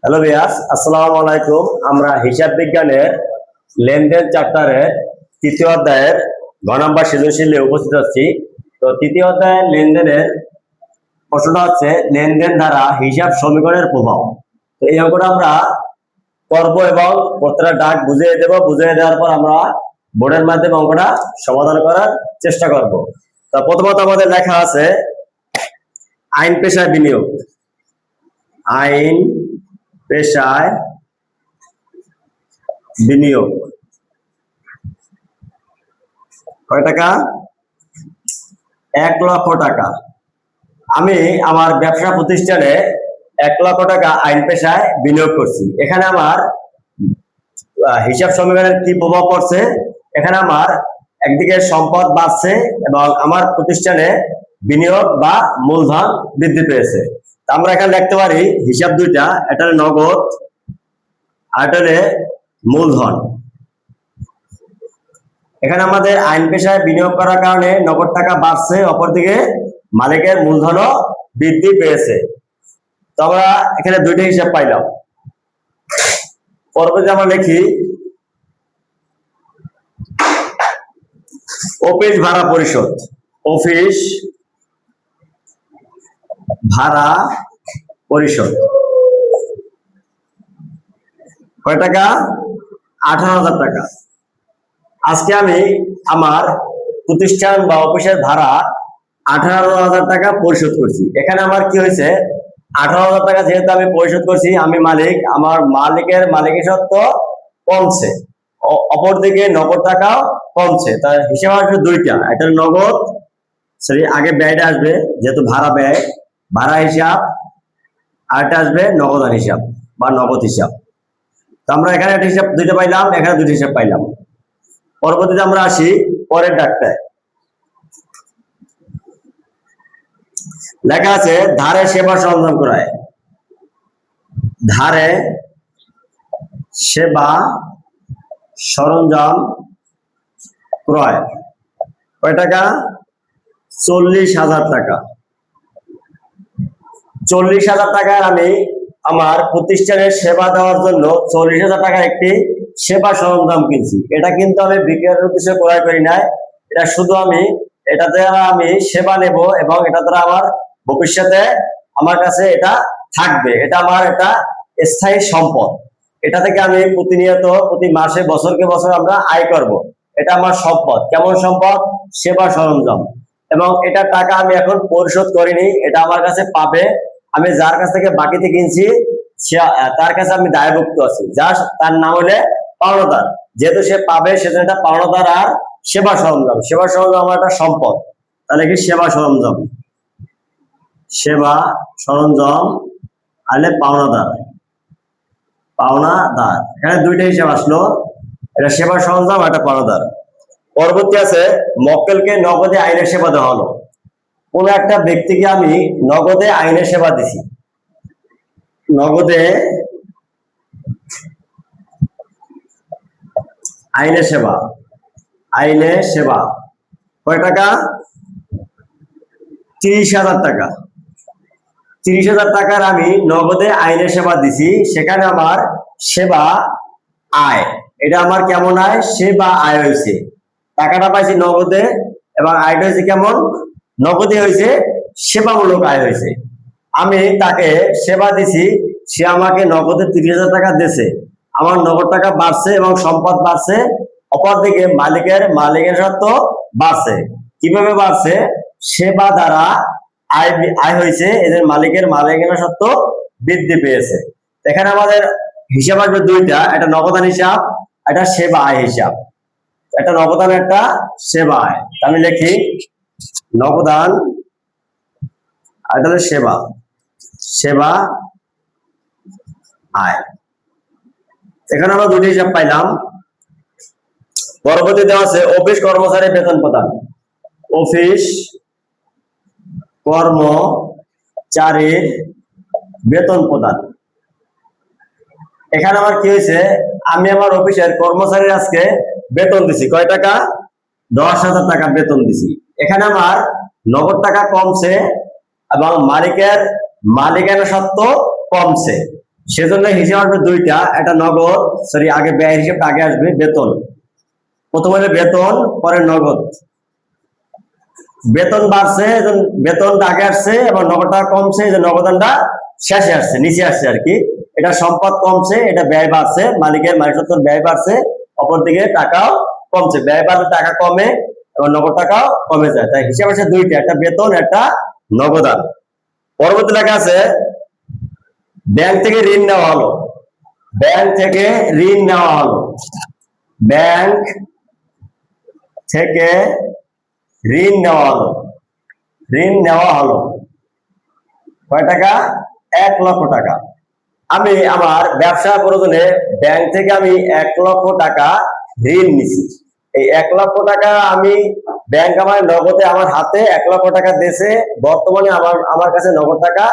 Hello viewers, আসসালামু আলাইকুম। আমরা হিসাব বিজ্ঞানের লেনদেন চ্যাপ্টারের তৃতীয় অধ্যায়ের ঘ নম্বর সৃজনশীলে উপস্থিত আছি। তো তৃতীয় অধ্যায়ের লেনদেনের প্রশ্নটা হচ্ছে লেনদেন দ্বারা হিসাব সমীকরণের প্রভাব। তো এই অঙ্কটা আমরা করব এবং প্রত্যেকটা ডাক বুঝিয়ে দেব। বুঝিয়ে দেওয়ার পর আমরা বোর্ডের মাধ্যমে অঙ্কটা সমাধান করার চেষ্টা করব। তো প্রথমত আমাদের লেখা আছে আইন পেশায় বিনিয়োগ। আইন পেশায় বিনিয়োগ কয় টাকা? 1,00,000 টাকা। আমি আমার ব্যবসা প্রতিষ্ঠানে 1,00,000 টাকা আইন পেশায় বিনিয়োগ করছি। এখানে আমার হিসাব সমীকরণের কি প্রভাব পড়ছে? এখানে আমার একদিকে সম্পদ বাড়ছে এবং আমার প্রতিষ্ঠানে বিনিয়োগ বা মূলধন বৃদ্ধি পেয়েছে। আমরা এখানে লিখতে পারি হিসাব দুইটা, এটা নগদ আর এটা মূলধন। এখানে আমাদের আইন পেশায় বিনিয়োগ করার কারণে নগদ টাকা বাড়ছে, অপরদিকে মালিকের মূলধনও বৃদ্ধি পেয়েছে। তো আমরা এখানে দুইটা হিসাব পাইলাম। পরবর্তীতে আমরা লিখি অফিস ভাড়া পরিশোধ। অফিস ভাড়া পরিশোধ কয় টাকা? 18,000 টাকা। আজকে আমি আমার প্রতিষ্ঠান বা অফিসের ভাড়া 18,000 টাকা পরিশোধ করছি। এখানে আমার কি হয়েছে? 18,000 টাকা যেহেতু আমি পরিশোধ করছি, আমি মালিক, আমার মালিকের সত্ত্ব কমছে, অপরদিকে নগদ টাকাও কমছে। তার হিসাব আসবে দুইটা, একটা নগদ, সরি আগে ব্যয়টা আসবে যেহেতু ভাড়া হিসাব, আর একটা আসবে নগদান হিসাব বা নগদ হিসাব। তো আমরা এখানে একটা হিসাব দুইটা পাইলাম, এখানে দুইটা হিসাব পাইলাম। পরবর্তীতে আমরা আসি পরের ডাকটায়। লেখা আছে ধারে সেবা সরঞ্জাম ক্রয়। ধারে সেবা সরঞ্জাম ক্রয় কয় টাকা? 40,000 টাকা। 40,000 টাকার আমি আমার প্রতিষ্ঠানের সেবা দেওয়ার জন্য 40,000 টাকার একটি সেবা সরঞ্জাম কিনছি। এটা কিন্তু আমি বিক্রয়ের উদ্দেশ্যে ক্রয় করি নাই, এটা শুধু এটা দ্বারা আমি সেবা নেব এবং এটা দ্বারা আমার ভবিষ্যতে আমার কাছে এটা থাকবে। এটা আমার একটা স্থায়ী সম্পদ। এটা থেকে আমি প্রতিনিয়ত প্রতি মাসে বছরকে বছর আমরা আয় করব। এটা আমার সম্পদ। কেমন সম্পদ? সেবা সরঞ্জাম। এবং এটা টাকা আমি এখন পরিশোধ করিনি, এটা আমার কাছে পাবে। আমি যার কাছ থেকে বাকিতে কিনছি তার কাছে আমি দায়ভুক্ত আছি। তার নাম হলে পাওনাদার। যেহেতু সে পাবে সেজন্য এটা পাওনাদার আর সেবা সরঞ্জাম। সেবা সরঞ্জাম আমার একটা সম্পদ। তাহলে কি সেবা সরঞ্জাম, সেবা সরঞ্জাম আলে পাওনাদার। এখানে দুইটা হিসাব আসলো, এটা সেবা সরঞ্জাম, এটা পাওনাদার। পরবর্তী আছে মক্কেলকে নগদে আইনের সেবা দেওয়া হলো। কোন একটা ব্যক্তিকে আমি নগদে আইনের সেবা দিছি। নগদে আইনের সেবা কয় টাকা? 30,000 টাকা। 30,000 টাকার আমি নগদে আইনের সেবা দিছি। সেখানে আমার সেবা আয়, এটা আমার কেমন আয়? সেবা আয় হয়েছে। টাকাটা পাইছি নগদে এবং আয়টা হয়েছে কেমন? নগদে হয়েছে, সেবামূলক আয় হয়েছে। আমি তাকে সেবা দিছি, সে আমাকে নগদে 30,000 টাকা দিয়েছে। আমার নগদ টাকা বাড়ছে এবং সম্পদ বাড়ছে, অপরদিকে মালিকের সত্ত্ব বাড়ছে। কিভাবে বাড়ছে? সেবা দ্বারা আয় হয়েছে, এদের মালিকের সত্ত্ব বৃদ্ধি পেয়েছে। এখানে আমাদের হিসাব আসবে দুইটা, একটা নগদান হিসাব, একটা সেবা আয় হিসাব। একটা নগদান, একটা সেবা আয়। আমি লিখি নগদান আর এটা হলো সেবা আয়। এখানে আমরা দুটি হিসাব পাইলাম। পরবর্তী দেওয়া আছে অফিস কর্মচারী বেতন প্রদান। অফিস কর্মচারীর বেতন প্রদান। এখানে আমার কি হয়েছে? আমি আমার অফিসের কর্মচারীর আজকে বেতন দিছি। কয় টাকা? 10,000 টাকা বেতন দিছি। এখানে আমার নগদ টাকা কমছে এবং মালিকের সত্ত্ব কমছে। সেজন্য হিসাব আসবে দুইটা, একটা নগদ, সরি আগে ব্যয় হিসাবটা আগে আসবে, বেতন প্রথমে হলো বেতন, পরে নগদ। বেতন বাড়ছে, বেতনটা আগে আসছে এবং নগদ টাকা কমছে, যে নগদানটা শেষে আসছে, নিচে আসছে আর কি। এটা সম্পদ কমছে, এটা ব্যয় বাড়ছে, মালিকের মালিকত্ব ব্যয় বাড়ছে, অপরদিকে টাকাও কমছে, ব্যয় বাড়লে টাকা কমে এবং নগদ টাকাও কমে যায়। তাই হিসাব আছে দুইটা, একটা বেতন, একটা নগদান। পরবর্তী লেখা আছে ব্যাংক থেকে ঋণ নেওয়া হলো। ব্যাংক থেকে ঋণ নেওয়া হলো। ব্যাংক থেকে ঋণ নেওয়া হলো। ঋণ নেওয়া হলো কয় টাকা? 1,00,000 টাকা। আমি আমার ব্যবসা প্রয়োজনে ব্যাংক থেকে আমি 1,00,000 টাকা ঋণ নিছি। এই 1,00,000 টাকা আমি ব্যাংক আমার নগদে আমার হাতে 1,00,000 টাকা দিয়েছে, বর্তমানে আমার কাছে নগদ টাকা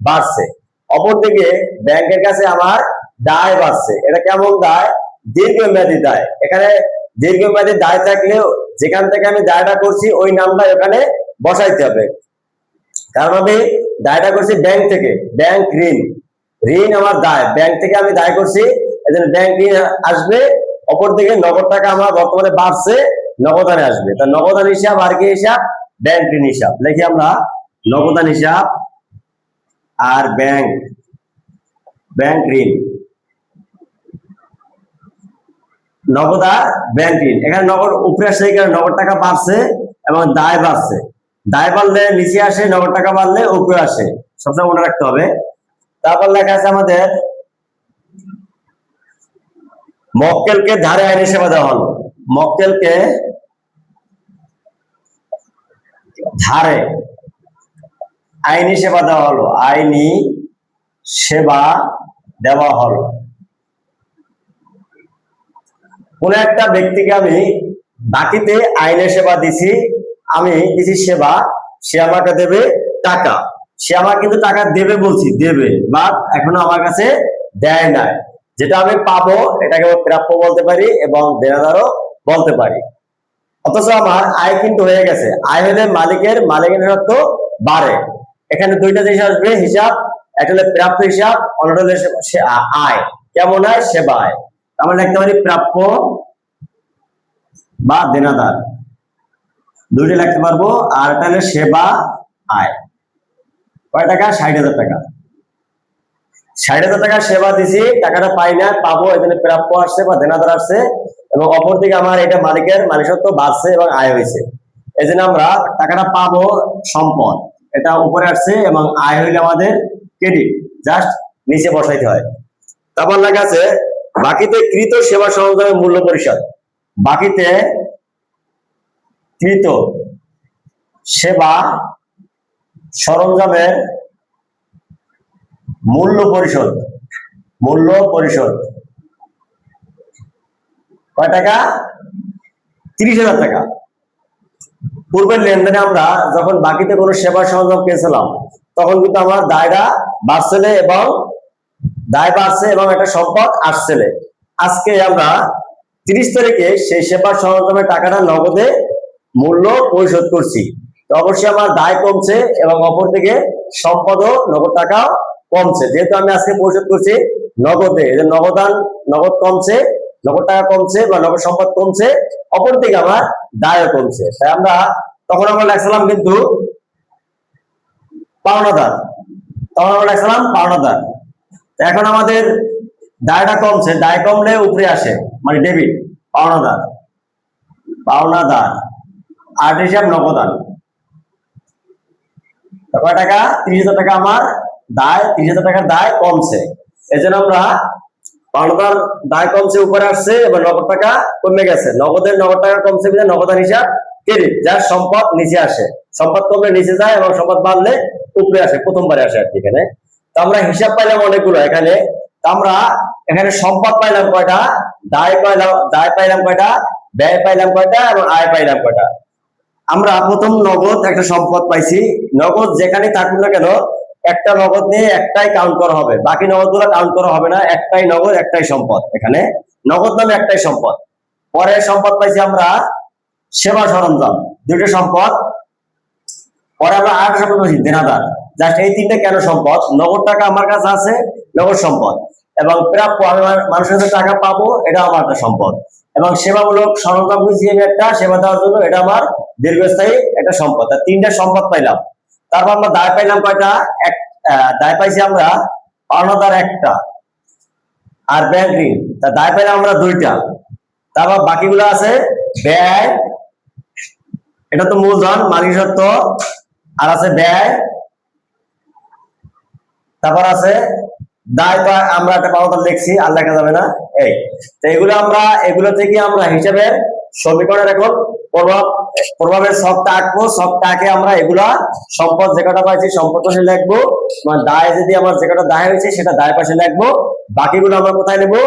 বাড়ছে। অপরদিকে ব্যাংকের কাছে আমার দায় বাড়ছে। এটা কেমন দায়? দীর্ঘমেয়াদী দায়। এখানে দীর্ঘমেয়াদী দায় থাকলেও যেখান থেকে আমি দায়টা করছি ওই নামটা এখানে বসাইতে হবে, কারণ আমি দায়টা করছি ব্যাংক থেকে, ব্যাংক ঋণ, ঋণ আমার দায়, ব্যাংক থেকে আমি দায় করছি, এজন্য ব্যাংক ঋণ আসবে। অপরদিকে নগদ টাকা আমার বর্তমানে বাড়ছে, নগদানে আসবে। তা নগদান হিসাব আর কি হিসাব? ব্যাংক ঋণ হিসাব। লিখি আমরা নগদান হিসাব আর ব্যাংক ঋণ, নগদ আর ব্যাংক ঋণ। এখানে নগদ উপরে আসে, এখানে নগদ টাকা বাড়ছে এবং দায় বাড়ছে। দায় বাড়লে নিচে আসে, নগদ টাকা বাড়লে উপরে আসে, সবসময় মনে রাখতে হবে। তারপর লেখা আছে আমাদের মক্কেলকে ধারে আইনি সেবা দেওয়া হলো। মক্কেলকে ধারে আইনি সেবা দেওয়া হলো। আইনি সেবা দেওয়া হলো। কোন একটা ব্যক্তিকে আমি বাকিতে আইনের সেবা দিছি, আমি দিছি সেবা, সে আমাকে দেবে টাকা। সে আমাকে কিন্তু টাকা দেবে বলছি, দেবে, বাট এখনো আমার কাছে দেয় নাই। যেটা আমি পাবো এটাকে প্রাপ্য বলতে পারি এবং দেনাদারও বলতে পারি। অথচ আমার আয় কিন্তু হয়ে গেছে। আয় হলে মালিকের নিরত্ব বাড়ে। এখানে দুইটা জিনিস আসবে হিসাব, একটা হলো প্রাপ্য হিসাব, অন্যটা হলো আয়। কেমন আয়? সেবা আয়। আমরা লিখতে পারি প্রাপ্য বা দেনাদার, দুইটা লিখতে পারবো। আর এটা হলো সেবা আয়। কয় টাকা? 60,000 টাকা। 60,000 টাকা সেবা দিছি, টাকাটা পাই না, পাবো, এখানে প্রাপ্য আসছে বা দেনাদার আসছে, এবং অপরদিকে আমার এটা মালিকের মালিকত্ব বাড়ছে এবং আয় হয়েছে। এই জন্য আমরা টাকাটা পাবো সম্পদ, এটা উপরে আসছে, এবং আয় হইলে আমাদের ক্রেডিট, জাস্ট নিচে বসাইতে হয়। তারপর লেখা আছে বাকিতে কৃত সেবা সরঞ্জামের মূল্য পরিশোধ। বাকিতে কৃত সেবা সরঞ্জামের মূল্য পরিশোধ। মূল্য পরিশোধ কয় টাকা? 30,000 টাকা। পূর্বের লেনদেনে আমরা যখন বাকিতে কোনো সেবা সরঞ্জাম কিনেছিলাম তখন কিন্তু আমার দায়টা বাড়ছে এবং দায় বাড়ছে এবং একটা সম্পদ আসছে। আজকে আমরা 30 তারিখে সেই সেবা সরঞ্জামের টাকাটা নগদে মূল্য পরিশোধ করছি, তো অবশ্যই আমার দায় কমছে এবং অপরদিকে সম্পদও নগদ টাকাও কমছে। যেহেতু আমি আজকে পরিশোধ করছি নগদে, নগদ কমছে, নগদ টাকা কমছে বা নগদ সম্পদ কমছে, অপরদিকে আমার দায়ও কমছে। তাই আমরা তখন আমরা লেখছিলাম কিন্তু পাওনাদার, তখন আমরা লেখছিলাম পাওনাদার। এখন আমাদের দায়টা কমছে, দায় কমলে উপরে আসে মানে ডেবিট, পাওনাদার, পাওনাদার। আর হিসাব নগদান। কয় টাকা? 30,000 টাকা আমার দায়, 30,000 টাকার দায় কমছে। এই জন্য আমরা পাওনাদার দায় কমছে, উপরে আসছে, এবং নগদ টাকা কমে গেছে। নগদ টাকা কমছে বলে নগদান হিসাব ক্রেডিট, যার সম্পদ নিচে আসে, সম্পদ কমলে নিচে যায় এবং সম্পদ বাড়লে উপরে আসে, প্রথমবারে আসে আর কি। এখানে তো আমরা হিসাব পাইলাম অনেকগুলো। এখানে আমরা এখানে সম্পদ পাইলাম কয়টা, দায় পাইলাম কয়টা, ব্যয় পাইলাম কয়টা, এবং আয় পাইলাম কয়টা। আমরা প্রথম নগদ একটা সম্পদ পাইছি। নগদ যেখানে থাকুক না কেন একটা নগদ নিয়ে একটাই কাউন্ট করা হবে, বাকি নগদ গুলো কাউন্ট করা হবে না। একটাই নগদ, একটাই সম্পদ, এখানে নগদ নামে একটাই সম্পদ। পরে সম্পদ পাইছি আমরা সেবা সরঞ্জাম, দুইটা সম্পদ। পরে আমরা আরেকটা সম্পদ পাইছি দেনাদার। জাস্ট এই তিনটা কেন সম্পদ? নগদ টাকা আমার কাছে আছে, নগদ সম্পদ। এবং প্রাপ্য আমি মানুষের কাছে টাকা পাবো, এটা আমার একটা সম্পদ। এবং সেবামূলক সরঞ্জাম কিনছি আমি একটা সেবা দেওয়ার জন্য, এটা আমার দীর্ঘস্থায়ী একটা সম্পদ। তিনটা সম্পদ পাইলাম। তারপর আমরা দায় পাইলাম কয়টা? দায় পাইছি আমরা পাওনাদার একটা, আর ব্যাংক ঋণ। তা দায় পাইলাম আমরা দুইটা। তারপর বাকিগুলো আছে ব্যয়, এটা তো মূলধন মালিক সত্ত্ব, আর আছে ব্যয়, তারপর আছে দায়। আমরা একটা পাওনাদার লিখছি, আর লেখা যাবে না। এই তো এগুলো থেকে আমরা হিসাবের সমীকরণের এখন প্রভাবের ছকটা আঁকবো। ছকটা আঁকে আমরা এগুলা সম্পদ যে কটা পাইছি সম্পদ পাশে লিখবো, মানে দায় যদি আমার যে কটা দায় হয়েছে সেটা দায় পাশে লিখবো। বাকিগুলো আমরা কোথায় নেবো?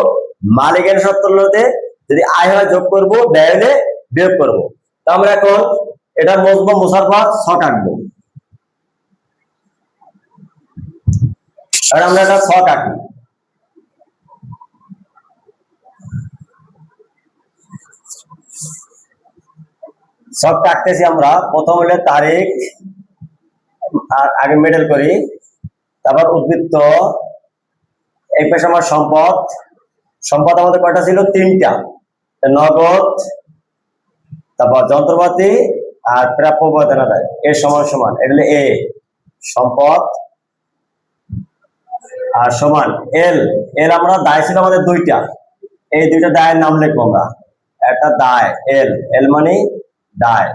মালিকের সত্ত্বতে যদি আয় হয় যোগ করবো, ব্যয় হলে বিয়োগ করবো। তো আমরা এখন এটা মুছবো, মোছার পর ছক আঁকবো। আর আমরা একটা ছক আঁকি। ছকটা আঁকতেছি আমরা। প্রথম হলে তারিখ, আর আগে মেডেল করি, তারপর উদ্বৃত্ত, এই পাশে আমার সম্পদ। সম্পদ আমাদের কয়টা ছিল? তিনটা, নগদ, তারপর যন্ত্রপাতি, আর প্রাপ্য বেতন আদায়। এর সমান সমান, এটা হলো এ সম্পদ, আর সমান এল। এল আমরা দায় ছিল আমাদের দুইটা, এই দুইটা দায়ের নাম লিখবো আমরা। একটা দায় এল, এল মানে দায়,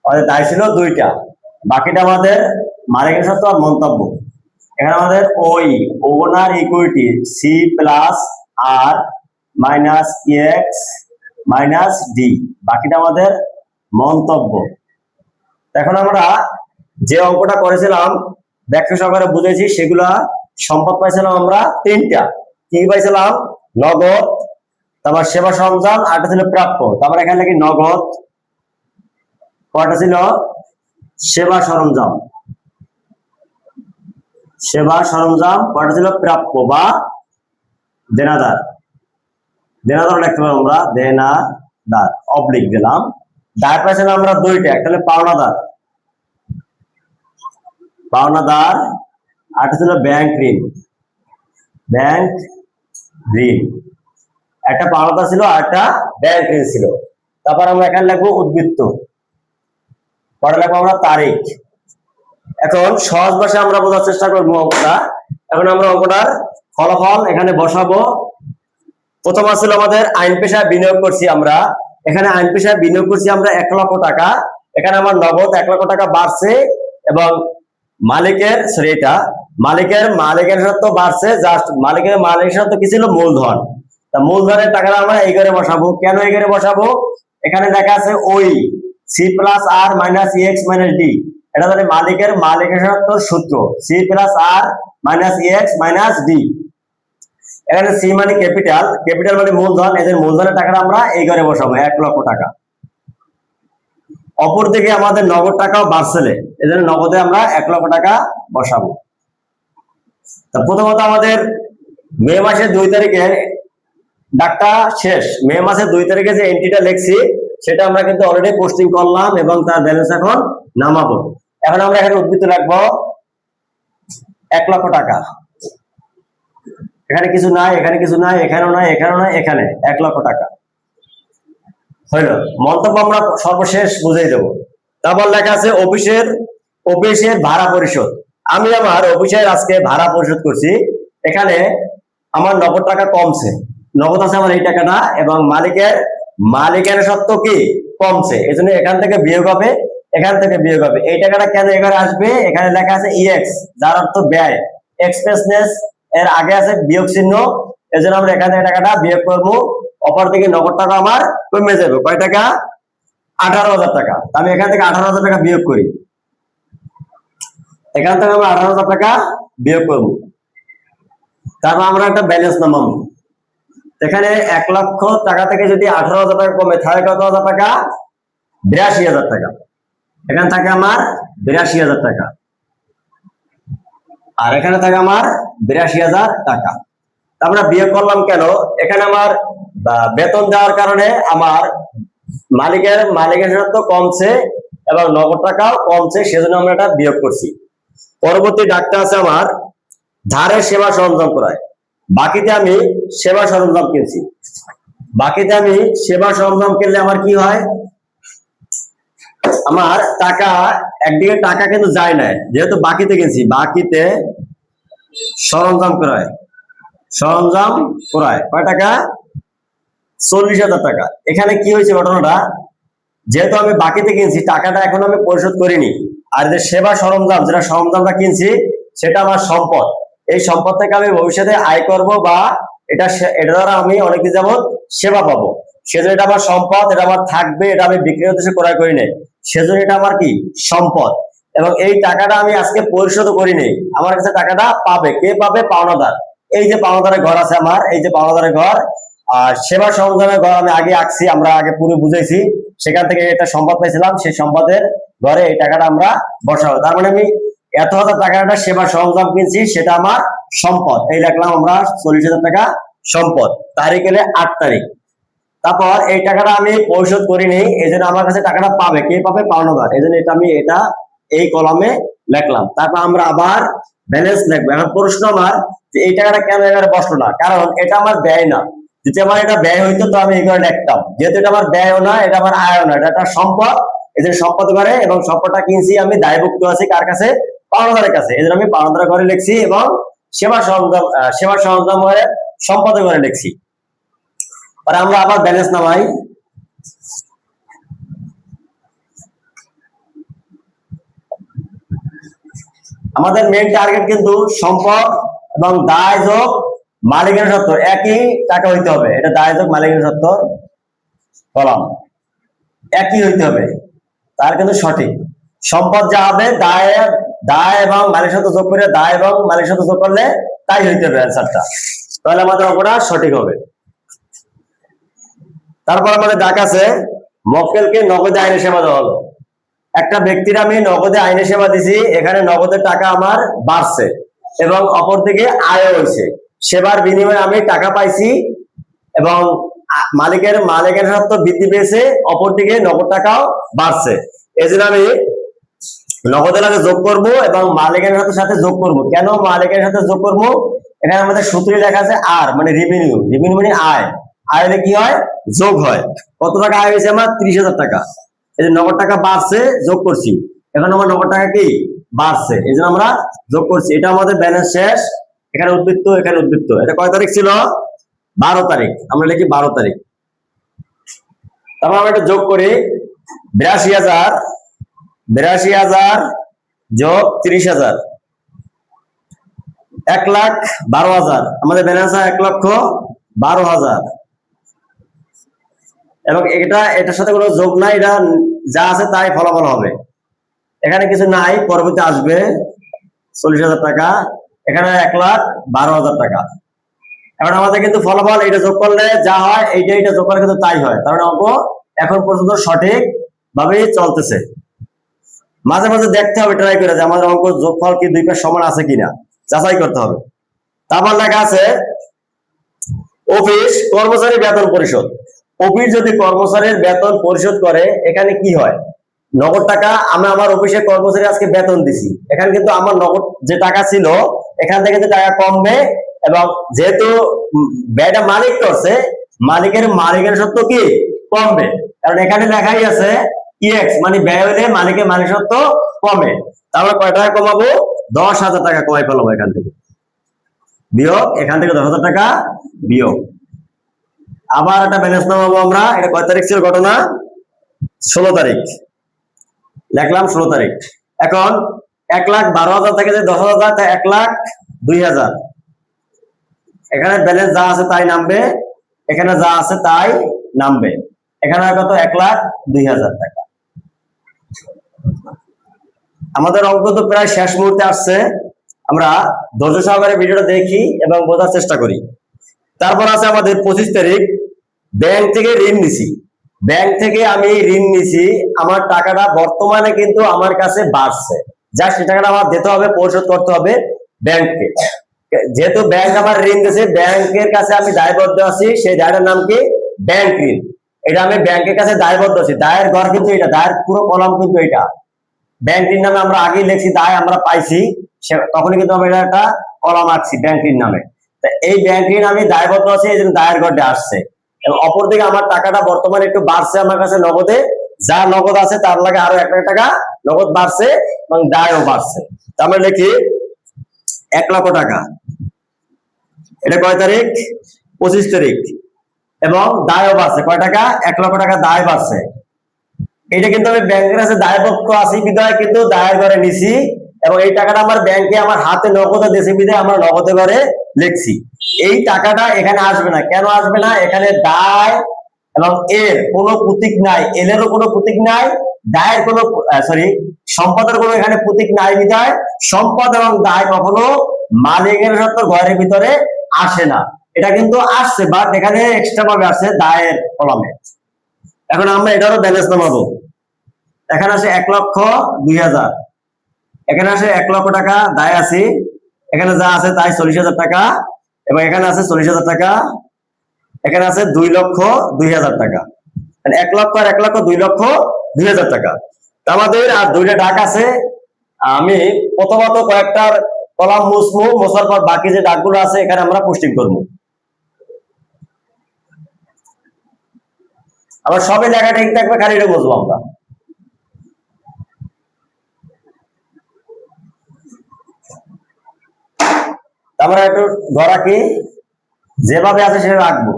আমাদের দায় ছিল দুইটা। বাকিটা আমাদের মালিকের সত্ত্ব আর মন্তব্য। এখানে আমাদের ওই ওনার ইকুইটি সি প্লাস আর মাইনাস এক্স মাইনাস ডি, বাকিটা আমাদের মন্তব্য। এখন আমরা যে অঙ্কটা করেছিলাম ব্যাখ্যা সহকারে বুঝেছি, সেগুলা সম্পদ পাইছিলাম আমরা তিনটা। কি পাইছিলাম? নগদ, তারপর সেবা সরঞ্জাম, আরটা ছিল প্রাপ্য। তারপর এখানে নাকি নগদ, কয়টা ছিল? সেবা সরঞ্জাম, সেবা সরঞ্জাম, কয়টা ছিল? প্রাপ্য বা দেনাদার। দেনাদার লিখতে পারবো আমরা, দেনাদার অবলিক দিলাম। দায় পাইছিলাম আমরা দুইটা, একটা হলো পাওনাদার, পাওনাদার, আরটা ছিল ব্যাংক ঋণ, ব্যাংক ঋণ। একটা পাওনাদার ছিল আর একটা ব্যাংক ঋণ ছিল। তারপর আমরা এখানে লিখবো উদ্বৃত্ত, পরে লিখবো আমরা তারিখ। এখন সহজ ভাষায় আমরা বোঝার চেষ্টা করবো অঙ্কটা। এখন আমরা অঙ্কটার ফলাফল এখানে বসাবো। প্রথম ছিল আমাদের আইন পেশায় বিনিয়োগ করছি আমরা। এখানে আইন পেশায় বিনিয়োগ করছি আমরা 1 লক্ষ টাকা। এখানে আমার নগদ 1 লক্ষ টাকা বাড়ছে, এবং মালিকের মালিকের সত্ত্ব বাড়ছে। জাস্ট মালিকের সত্ত্ব কি ছিল? মূলধন। তা মূলধনের টাকাটা আমরা এই ঘরে বসাবো। কেন এই ঘরে বসাবো? এখানে লেখা আছে ওই সি প্লাস আর মাইনাস এক্স মাইনাস ডি, এটা হচ্ছে মালিকের সত্ত্বর সূত্র, সি প্লাস আর মাইনাস এক্স মাইনাস ডি। এখানে সি মানে ক্যাপিটাল, ক্যাপিটাল মানে মূলধন, এদের মূলধনের টাকাটা আমরা এই ঘরে বসাবো 1 লক্ষ টাকা। অপরদিকে আমাদের নগদ টাকাও বাড়ছে, এজন্য নগদে আমরা 1 লক্ষ টাকা বসাবো। তা প্রথমত আমাদের মে মাসের 2 তারিখে ডাকটা শেষ। মে মাসের 2 তারিখে যে এন্ট্রিটা লিখছি সেটা আমরা কিন্তু অলরেডি পোস্টিং করলাম, এবং তার ব্যালেন্স এখন নামাবো। এখন আমরা এখানে উদ্বৃত্ত রাখবো 1 লক্ষ টাকা। এখানে কিছু নাই, এখানে কিছু নাই, এখানেও নাই, এখানেও নাই, এখানে 1 লক্ষ টাকা হইল। মন্তব্য আমরা সর্বশেষ বুঝিয়ে দেবো। তারপর লেখা আছে অফিসের ভাড়া পরিশোধ। আমি আমার অফিসের আজকে ভাড়া পরিশোধ করছি। এখানে আমার নগদ টাকা কমছে, নগদ আছে আমার এই টাকাটা, এবং মালিকের সত্ত্ব কি কমছে, এই জন্য এখান থেকে বিয়োগ হবে, এখান থেকে বিয়োগ হবে। এই টাকাটা কেন এখানে আসবে? এখানে লেখা আছে ইএক্স, যার অর্থ ব্যয়। এক্সপেন্সেস এর আগে আছে বিয়োগ চিহ্ন, এজন্য আমরা এখান থেকে টাকাটা বিয়োগ করবো। অপর দিকে নগদ টাকা আমার কমে যাবে। কয় টাকা? 18,000 টাকা। আমি এখান থেকে 18,000 টাকা বিয়োগ করি, এখান থেকে আমরা 18,000 টাকা বিয়োগ করবো। তারপর আমরা একটা ব্যালেন্স নামাবো। এখানে 1 লক্ষ টাকা থেকে যদি 18,000 টাকা কমে, তাহলে কত হাজার টাকা? 82,000 টাকা। এখানে থাকে আমার 82,000 টাকা, আর এখানে থাকে আমার 82,000 টাকা। আমরা বিয়োগ করলাম কেন? এখানে আমার বেতন দেওয়ার কারণে আমার মালিকের সত্ত্ব কমছে, এবং নগদ টাকাও কমছে, সেজন্য আমরা এটা বিয়োগ করছি। পরবর্তী ডাকটা আছে আমার ধারে সেবা সরঞ্জাম ক্রয়, বাকিতে আমি সেবা সরঞ্জাম কিনছি। বাকিতে আমি সেবা সরঞ্জাম কিনলে আমার কি হয়, আমার টাকা একদিকে টাকা কিন্তু যায় না, যেহেতু বাকিতে কিনছি। বাকিতে সরঞ্জাম ক্রয়, সরঞ্জাম ক্রয় কয় টাকা, 40,000 টাকা। এখানে কি হয়েছে ঘটনাটা, যেহেতু আমি বাকিতে কিনছি, টাকাটা এখন আমি পরিশোধ করিনি। আর যে সেবা সরঞ্জাম, যেটা সরঞ্জামটা কিনছি, সেটা আমার সম্পদ। এই সম্পদ থেকে আমি ভবিষ্যতে আয় করব, বা এটা দ্বারা আমি অনেকদিন যাবত সেবা পাবো। সেজন্য এটা আমার সম্পদ, এটা আমার থাকবে, এটা আমি বিক্রির উদ্দেশ্যে ক্রয় করি নাই। সেজন্য এটা আমার কি সম্পদ। এবং এই টাকাটা আমি আজকে পরিশোধ করি নেই, আমার কাছে টাকাটা পাবে কে পাবে, পাওনাদার। এই যে পাওনাদারের ঘর আছে আমার, এই যে পাওনাদারের ঘর, আর সেবা সরঞ্জামের ঘর আমি আগে আঁকছি, আমরা আগে পুরো বুঝাইছি। সেখান থেকে একটা সম্পদ পেয়েছিলাম, সেই সম্পদের ঘরে এই টাকাটা আমরা বসাবো। তার মানে আমি এত হাজার টাকাটা সেবা সরঞ্জাম কিনছি, সেটা আমার সম্পদ। এই দেখলাম আমরা 40,000 টাকা সম্পদ। তারিখ এলে 8 তারিখ। তারপর এই টাকাটা আমি পরিশোধ করিনি, এই জন্য আমার কাছে টাকাটা পাবে কে পাবে, পাওনাদার। এই জন্য এটা আমি এই কলামে লিখলাম। তারপর আমরা আবার ব্যালেন্স লিখবো। এখন প্রশ্ন আমার যে এই টাকাটা কেন এবারে বসলো না, কারণ এটা আমার ব্যয় না। যদি আমার এটা ব্যয় হইতো তো আমি এই করে লিখতাম, যেহেতু এটা আমার ব্যয়ও না, এটা আমার আয়ও না, এটা একটা সম্পদ। এই জন্য সম্পদ করে, এবং সম্পদটা কিনছি আমি, দায়ভুক্ত আছি কার কাছে, পাওনাদারের কাছে। এই জন্য আমি পাওনাদারের ঘরে লিখছি, এবং সেবা সরঞ্জাম ঘরে সম্পদের ঘরে লিখছি। আর আমরা আবার ব্যালেন্স নামাই। আমাদের মেইন টার্গেট কিন্তু সম্পদ এবং দায় যোগ মালিকের সত্তর একই টাকা হইতে হবে। এটা দায় যোগ মালিকের সত্তর কলাম একই হইতে হবে, তার কিন্তু সঠিক। সম্পদ যা হবে, দায় এবং মালিক সত্তর যোগ করে, দায় এবং মালিক সত্তর যোগ করলে তাই হইতে হবে অ্যান্সারটা। তাহলে আমাদের অঙ্কটা সঠিক হবে। তারপর আমাদের ডাক আছে, মক্কেলকে নগদে আইনি সেবা দেওয়া হলো। একটা ব্যক্তির আমি নগদে আইনি সেবা দিছি, এখানে নগদের টাকা আমার বাড়ছে, এবং অপরদিকে আয় হয়েছে। সেবার বিনিময়ে আমি টাকা পাইছি, এবং মালিকের স্বার্থ বৃদ্ধি পেয়েছে, অপরদিকে নগদ টাকাও বাড়ছে। এই জন্য আমি নগদের আগে যোগ করব, এবং মালিকের সাথে যোগ করব। কেন মালিকের সাথে যোগ করব, এখানে আমাদের সূত্রে লেখা আছে আর, মানে রেভিনিউ। রেভিনিউ মানে আয়। আয় হলে কি হয়, যোগ হয়। কত টাকা আয় হয়েছে আমার, 30,000 টাকা। এই যে নগদ টাকা বাড়ছে, যোগ করছি। এখন আমার নগদ টাকা কি বাড়ছে, এই জন্য আমরা যোগ করছি। এটা আমাদের ব্যালেন্স শেষ। এখানে উদ্বৃত্ত, এখানে উদ্বৃত্ত। এটা কয় তারিখ ছিল, 12 তারিখ। আমরা লিখি 12 তারিখ। তারপর আমরা এটা যোগ করি, 82,000 যোগ 30,000, 1,12,000। আমাদের ব্যালেন্স হয় 1,12,000। এবং এটার সাথে কোনো যোগ নাই, এটা যা আছে তাই ফলাফল হবে। এখানে কিছু নাই, পরবর্তী আসবে 40,000 টাকা, এখানে 1,12,000 টাকা। এখন আমাদের কিন্তু ফলাফল এটা যোগ করলে যা হয়, এইটা যোগ করলে কিন্তু তাই হয়। তার মানে অঙ্ক এখন পর্যন্ত সঠিক ভাবেই চলতেছে। মাঝে মাঝে দেখতে হবে, ট্রাই করে যে আমাদের অঙ্ক যোগফল কি দুই পাশ সমান আছে কিনা, যাচাই করতে হবে। তারপর লেখা আছে অফিস কর্মচারী বেতন পরিশোধ। অফিস যদি কর্মচারীর বেতন পরিশোধ করে, এখানে কি হয়, নগদ টাকা আমি আমার অফিসে কর্মচারী আজকে বেতন দিছি, এখানে কিন্তু আমার নগদ যে টাকা ছিল, এখান থেকে যে টাকা কমবে। এবং যেহেতু ব্যয়টা মালিক করছে, মালিকের সত্ত্ব কি কমবে, কারণ এখানে লেখাই আছে ইএক্স, মানে ব্যয় হলে মালিক সত্ত্ব কমে। তাহলে কয় টাকা কমাবো, 10,000 টাকা কমাই ফেলবো। এখান থেকে বিয়োগ, এখান থেকে 10,000 টাকা বিয়োগ। আবার একটা ব্যালেন্স নামাবো আমরা। এটা কয় তারিখ ছিল ঘটনা, 16 তারিখ। লিখলাম 16 তারিখ। এখন 1,12,000 থেকে যে 10,000, তাই 1,02,000। এখানে ব্যালেন্স যা আছে তাই নামবে, এখানে যা আছে তাই নামবে। এখানে কত, 1,02,000 টাকা। আমাদের অঙ্ক তো প্রায় শেষ মুহূর্তে আসছে। আমরা ধৈর্য সহকারে ভিডিওটা দেখি এবং বোঝার চেষ্টা করি। তারপর আছে আমাদের 25 তারিখ, ব্যাংক থেকে ঋণ নিছি। ব্যাংক থেকে আমি ঋণ নিছি, আমার টাকাটা বর্তমানে কিন্তু আমার কাছে বাড়ছে, যা সে টাকাটা আমার দিতে হবে, পরিশোধ করতে হবে ব্যাংককে। যেহেতু ব্যাংক আমার ঋণ দিয়েছে, ব্যাংকের কাছে আমি দায়বদ্ধ আছি। সেই দায়টার নাম কি, ব্যাংক ঋণ। এটা আমি ব্যাংকের কাছে দায়বদ্ধ আছি। দায়ের ঘর কিন্তু এটা, দায়ের পুরো কলাম কিন্তু এটা। ব্যাংক ঋণ নামে আমরা আগেই লিখছি, দায় আমরা পাইছি, তখনই কিন্তু আমরা এটা একটা কলাম আঁকছি ব্যাংক ঋণ নামে। তা এই ব্যাংক ঋণ আমি দায়বদ্ধ আছি, এই জন্য দায়ের ঘটে আসছে। এবং অপরদিকে আমার টাকাটা বর্তমানে একটু বাড়ছে আমার কাছে নগদে, যা নগদ আছে তার লাগে আরো 1 লাখ টাকা নগদ বাড়ছে এবং দায়ও বাড়ছে। আমরা লিখি 1 লক্ষ টাকা। এটা কয় তারিখ? 25 তারিখ। এবং দায়ও বাড়ছে কয় টাকা? 1 লক্ষ টাকা দায় বাড়ছে। এটা কিন্তু আমি ব্যাংকের কাছে দায়বদ্ধ আছি বিধায় কিন্তু দায়ের ঘরে নিছি, এবং এই টাকাটা আমার ব্যাংকে আমার হাতে নগদে দিয়েছে বিধায় আমরা নগদে ঘরে লিখছি। এই টাকাটা এখানে আসবে না। কেন আসবে না? এখানে দায় এবং এর কোনো প্রতীক নাই, এলেরও কোনো প্রতীক নাই, দায়ের কোনো সরি সম্পদের কোনো এখানে প্রতীক নাই বিধায় সম্পদ এবং দায় কখনো মালিকের সত্ত্ব ঘরের ভিতরে আসে না। এটা কিন্তু আসছে, বাট এখানে এক্সট্রা ভাবে আসছে দায়ের কলামে। এখন আমরা এটারও ব্যালেন্স নামাবো। এখানে আসে 1,02,000, এখানে আসে 1 লক্ষ টাকা দায় আছে, এখানে যা আছে তাই 40,000 টাকা, এবং এখানে আছে 40,000 টাকা, এখানে আছে 2,02,000 টাকা। 1 লক্ষ আর 1 লক্ষ 2,02,000 টাকা। আমাদের আর দুইটা ডাক আছে। আমি প্রথমত কয়েকটার কলাম মুছমু, মোছার পর বাকি যে ডাকগুলো আছে এখানে আমরা পোস্টিং করবো। আবার সবে লেখা ঠিক থাকবে, খালি এটা বুঝবো আমরা। আমরা একটু ধরা কি যেভাবে আছে সেটা রাখবো,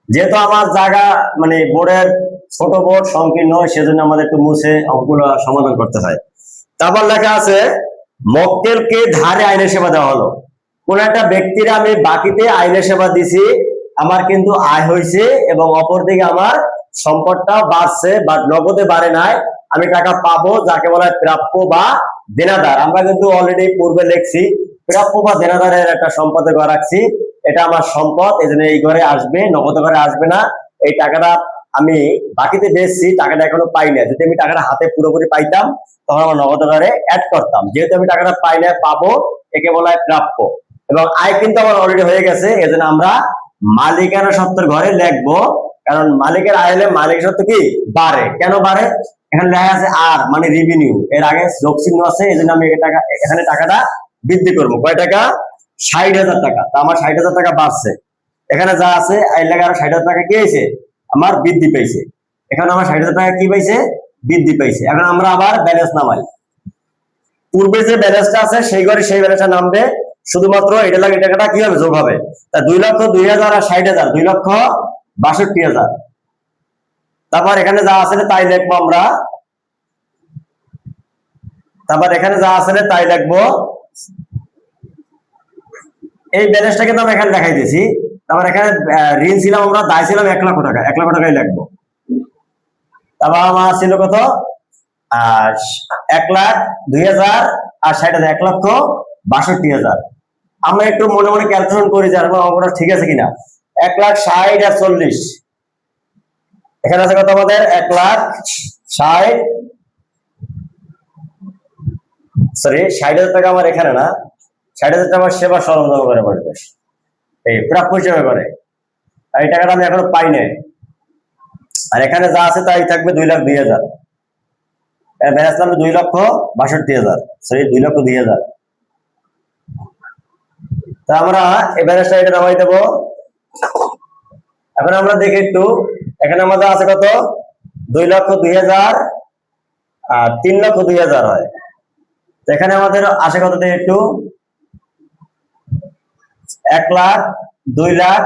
যেহেতু আমার জায়গা মানে বোর্ডের ছোট বোর্ড সংকীর্ণ, সেজন্য আমাদের একটু মুছে অঙ্কগুলো সমাধান করতে হয়। তারপর লেখা আছে মক্কেলকে ধারে আইনের সেবা দেওয়া হলো। কোন একটা ব্যক্তির আমি বাকিতে আইনের সেবা দিছি, আমার কিন্তু আয় হয়েছে এবং অপরদিকে আমার সম্পদটা বাড়ছে, বাট নগদে বাড়ে নাই। আমি টাকা পাবো, যাকে বলা হয় প্রাপ্য বা দেনাদার। আমরা কিন্তু অলরেডি পূর্বে লিখছি প্রাপ্য বা দেনাদারের একটা সম্পদের ঘর রাখছি। এটা আমার সম্পদ, এই জন্য এই ঘরে আসবে, নগদ ঘরে আসবে না। এই টাকাটা আমি বাকিতে বেচছি, টাকাটা এখনো পাই না। যদি আমি টাকাটা হাতে পুরোপুরি পাইতাম তখন আমার নগদ ঘরে অ্যাড করতাম। যেহেতু আমি টাকাটা পাই না, পাবো, একে বলা হয় প্রাপ্য। এবং আয় কিন্তু আমার অলরেডি হয়ে গেছে, এজন্য আমরা মালিকানা সত্ত্বের ঘরে লিখবো। কারণ মালিকের আয় হলে মালিক সত্ত্ব কি বাড়ে। কেন বাড়ে? এখানে লেখা আছে আর মানে রেভিনিউ, এর আগে যোগ চিহ্ন আছে, এই জন্য আমি এখানে টাকাটা বৃদ্ধি করবো। কয় টাকা? 60,000 টাকা। তা আমার 60,000 টাকা বাড়ছে। এখানে যা আছে এই লেখা 60,000 টাকা কি হয়েছে? আমার বৃদ্ধি পেয়েছে। এখানে আমার 60,000 টাকা কি পাইছে? বৃদ্ধি পাইছে। এখন আমরা আবার ব্যালেন্স নামাই। পূর্বে যে ব্যালেন্সটা আছে সেই ঘরে সেই ব্যালেন্সটা নামবে, শুধুমাত্র এটা লাগে টাকাটা কি হবে? যোগ হবে। তা 2,02,000 আর 60,000 2,62,000। তারপর এখানে যা আছে তাই লিখবো আমরা। তারপর এখানে যা আছে তাই লিখবো। এই ব্যালেন্সটাকে তো আমরা এখানে দেখাই দিয়েছি। তারপর এখানে ঋণ ছিলাম আমরা, দায় ছিলাম 1 লক্ষ টাকা, 1 লক্ষ টাকাই লিখবো। তারপর আমার ছিল কত? 1,02,000 আর 60,000, 1,62,000। আমরা একটু মনে মনে ক্যালকুলেশন করি যে অঙ্কটা ঠিক আছে কিনা। 1,60,000 আর 40, এখানে আছে কত আমাদের? 1,60,000 সরি 60,000 টাকা আমার এখানে না, 60,000 টাকা আমার সেবা সরঞ্জাম করে পড়বে, এই প্রাপ্য হিসেবে করে। আর এই টাকাটা আমি এখনো পাই নাই। আর এখানে যা আছে তাই থাকবে 2,02,000। ব্যালেন্স নামবে 2,62,000, সরি 2,02,000। তা আমরা এই ব্যালেন্সটা এটা নামাই দেবো। এখন আমরা দেখি একটু, এখানে আমাদের আছে কত? 2,02,000 আর 3,02,000 হয়। এখানে আমাদের আসে কত? দেখি একটু, 1 লাখ, 2 লাখ,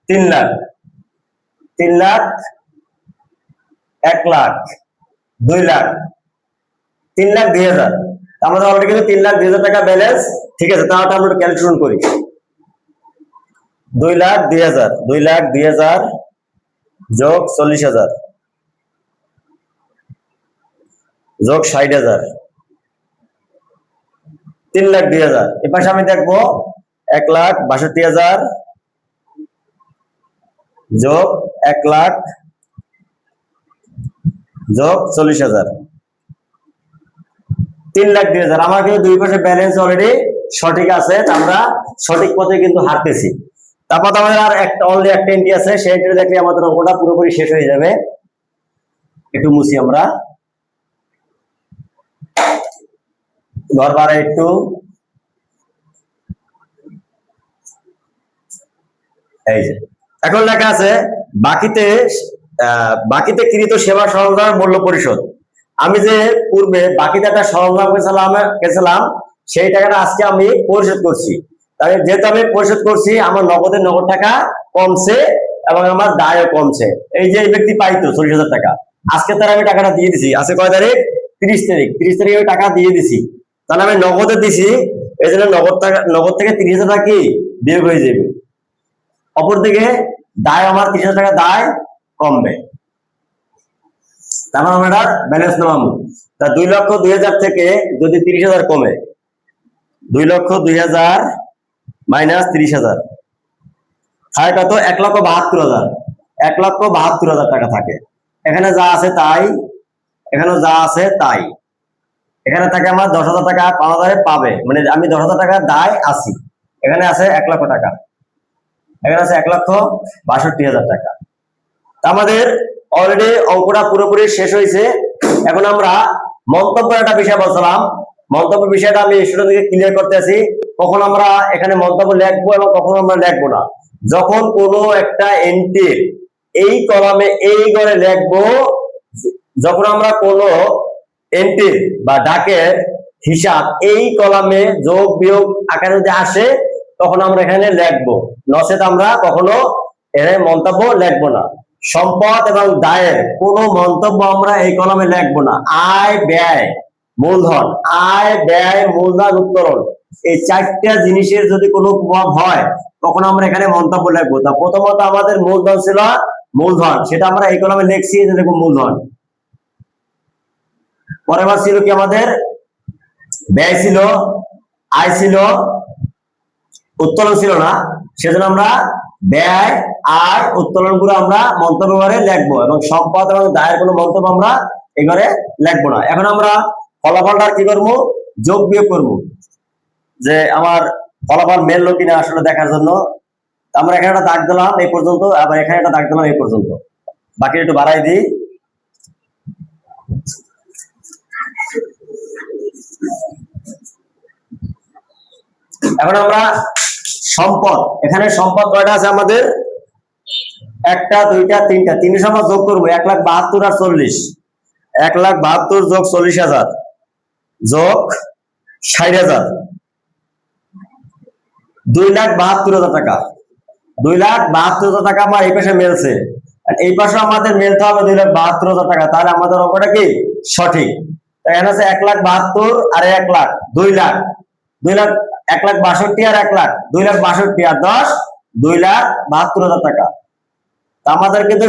3 লাখ, 3 লাখ, 1 লাখ, 2 লাখ, 3,02,000। আমাদের অলরেডি কিন্তু 3,02,000 টাকা ব্যালেন্স। ঠিক আছে, তাহলে আমরা ক্যালকুলেশন করি। 2,02,000, 2,02,000 যোগ 40,000 যোগ 60,000, 3,02,000। এর পাশে আমি দেখবো 1,62,000 যোগ 1 লাখ যোগ 40,000, 3,02,000। আমার কিন্তু দুই পাশে ব্যালেন্স অলরেডি সঠিক আছে, আমরা সঠিক পথে কিন্তু হাঁটতেছি। তারপর আমাদের আর একটা অনলি একটা এন্ট্রি আছে, সেই এন্ট্রি দেখলে আমাদের অঙ্কটা পুরোপুরি শেষ হয়ে যাবে। একটু মুছি আমরা, ঘর বাড়া একটু। এই যে এখন লেখা আছে বাকিতে বাকিতে কৃত সেবা সরঞ্জামের মূল্য পরিশোধ। আমি যে পূর্বে বাকিতে একটা সরঞ্জাম গেছিলাম সেই টাকাটা আজকে আমি পরিশোধ করছি। তাহলে যেহেতু আমি পরিশোধ করছি আমার নগদ টাকা কমছে এবং আমার দায়ও কমছে। এই যে এই ব্যক্তি পাইতো 40,000 টাকা, আজকে তার আমি টাকাটা দিয়ে দিছি। আজকে কয় তারিখ? 30 তারিখ। 30 তারিখে আমি টাকা দিয়ে দিছি, তাহলে আমি নগদে দিছি, এই জন্য নগদ থেকে 30,000 টাকা কি বিয়োগ হয়ে যাবে। অপরদিকে দায় আমার 30,000 টাকা দায় কমবে। তারপর আমরা ব্যালেন্স নামাবো। তা 2,02,000 থেকে যদি 30,000 কমে, 2,02,000 মাইনাস 30,000 হয় কত? 1,72,000। 1,72,000 টাকা থাকে। এখানে যা আছে তাই, এখানে যা আছে তাই। এখানে থাকে আমার 10,000 টাকা পাওয়া পাবে, মানে আমি 10,000 টাকার দায় আছি। এখানে আছে 1 লক্ষ টাকা, এখানে আছে 1,62,000 টাকা। আমাদের অলরেডি অঙ্কটা পুরোপুরি শেষ হয়েছে। এখন আমরা মন্তব্যের একটা বিষয় বলছিলাম, মন্তব্য বিষয়টা আমি স্টুডেন্টকে ক্লিয়ার করতেছি। কখন আমরা এখানে মন্তব্য লিখবো এবং কখন আমরা লিখবো না। যখন কোনো একটা এন্ট্রি এই কলামে এই ঘরে লিখবো, যখন আমরা কোনো এন্ট্রি বা ডাকের হিসাব এই কলামে যোগ বিয়োগ আকারে যদি আসে তখন আমরা এখানে লিখবো, নচেত আমরা কখনো এখানে মন্তব্য লিখবো না। সম্পদ এবং দায়ের কোনো মন্তব্য আমরা এই কলামে লিখবো না। আয় ব্যয় মূলধন, আয় ব্যয় মূলধন উত্তোলন, এই চারটা জিনিসের যদি কোনো প্রভাব হয় তখন আমরা এখানে মন্তব্য লিখবো। তা প্রথমত আমাদের মূলধন ছিল মূলধন, সেটা আমরা এই কলামে লিখছি, দেখো মূলধন। পরের বার ছিল কি আমাদের ব্যয় ছিল, আয় ছিল, উত্তোলন ছিল না, সেজন্য আমরা ব্যয় আর উত্তোলন গুলো আমরা মন্তব্য ঘরে লিখবো এবং সম্পদ এবং দায়ের কোনো মন্তব্য আমরা এই ঘরে লিখবো না। এখন আমরা ফলাফলটা কি করবো? যোগ বিয়োগ করবো, যে আমার ফলাফল মেললো কিনা আসলে দেখার জন্য। আমরা এখানে একটা দাগ দিলাম এই পর্যন্ত, আবার এখানে একটা দাগ দিলাম এই পর্যন্ত, বাকি একটু বাড়াই দিই। এখন আমরা সম্পদ, এখানে সম্পদ কয়টা আছে আমাদের? 1 2 3 তিনটে সম্পদ যোগ করবো। 1,72,000 আর 40, 1,72,000 যোগ 40,000 যোগ 60,000, 2,72,000 টাকা। 2,72,000 টাকা আমার এই পাশে মেলছে, এই পাশে আমাদের মেলতে হবে 2,72,000 টাকা। তাহলে আমাদের অঙ্কটা কি সঠিক? এখানে আছে 1,72,000 আর 1 লাখ, 2 লাখ, 2 লাখ, 1,62,000 আর 1 লাখ, 2,62,000 আর 10, 2,72,000 টাকা। আমাদের কিন্তু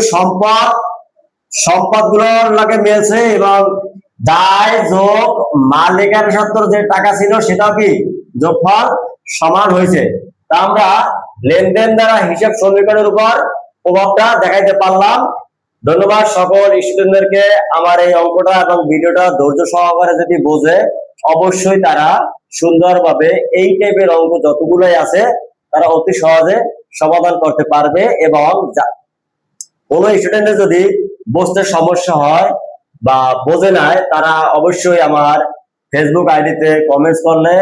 সম্পদ গুলোর লাগে মিলছে এবং দায় যোগ মালিকানা সত্ত্বর যে টাকা ছিল সেটাও কি যোগফল সমান হয়েছে। তা আমরা লেনদেন দ্বারা হিসাব সমীকরণের উপর প্রভাবটা দেখাইতে পারলাম। ধন্যবাদ সকল স্টুডেন্টদেরকে। আমার এই অঙ্কটা এবং ভিডিওটা ধৈর্য সহকারে যদি বোঝে অবশ্যই তারা সুন্দরভাবে এই টাইপের অঙ্ক যতগুলোই আছে তারা অতি সহজে সমাধান করতে পারবে। এবং কোনো স্টুডেন্টের যদি বুঝতে সমস্যা হয় বা বোঝে নাই, তারা অবশ্যই আমার ফেসবুক আইডিতে কমেন্টস করলে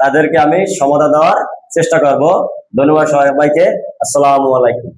তাদেরকে আমি সমাধান দেওয়ার চেষ্টা করব। ধন্যবাদ সবাইকে। আসসালামু আলাইকুম।